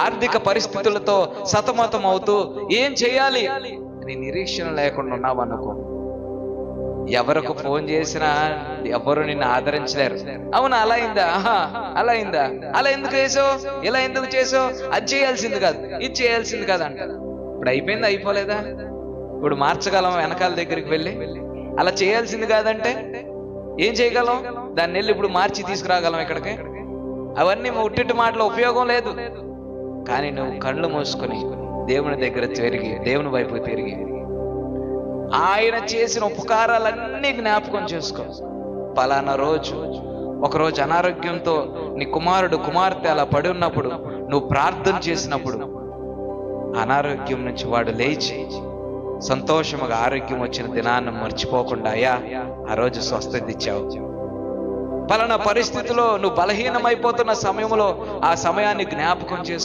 ఆర్థిక పరిస్థితులతో సతమతం అవుతూ ఏం చేయాలి అని నిరీక్షణ లేకుండా ఉన్నావు అనుకో, ఎవరికి ఫోన్ చేసినా ఎవరు నిన్ను ఆదరించలేరు. అవునా, అలా అయిందా, అలా అయిందా, అలా ఎందుకు చేసావు, ఇలా ఎందుకు చేసావు, అది చేయాల్సింది కాదు, ఇది చేయాల్సింది కాదు అంట. ఇప్పుడు అయిపోయింది, అయిపోలేదా? ఇప్పుడు మార్చగలం వెనకాల దగ్గరికి వెళ్ళి? అలా చేయాల్సింది కాదంటే ఏం చేయగలం? దాన్ని వెళ్ళి ఇప్పుడు మార్చి తీసుకురాగలం ఇక్కడికి? అవన్నీ ఉట్టిటి మాటలో ఉపయోగం లేదు. కానీ నువ్వు కళ్ళు మూసుకొని దేవుని దగ్గర తిరిగి, దేవుని వైపు తిరిగి ఆయన చేసిన ఉపకారాలన్నీ జ్ఞాపకం చేసుకో. పలానా రోజు, ఒకరోజు అనారోగ్యంతో నీ కుమారుడు కుమార్తె అలా పడి ఉన్నప్పుడు నువ్వు ప్రార్థన చేసినప్పుడు అనారోగ్యం నుంచి వాడు లేచి సంతోషముగా ఆరోగ్యం వచ్చిన దినాన్ని మర్చిపోకుండా, అయ్యా ఆ రోజు స్వస్థత ఇచ్చావు. పలానా పరిస్థితిలో నువ్వు బలహీనమైపోతున్న సమయంలో ఆ సమయాన్ని జ్ఞాపకం చేసుకో.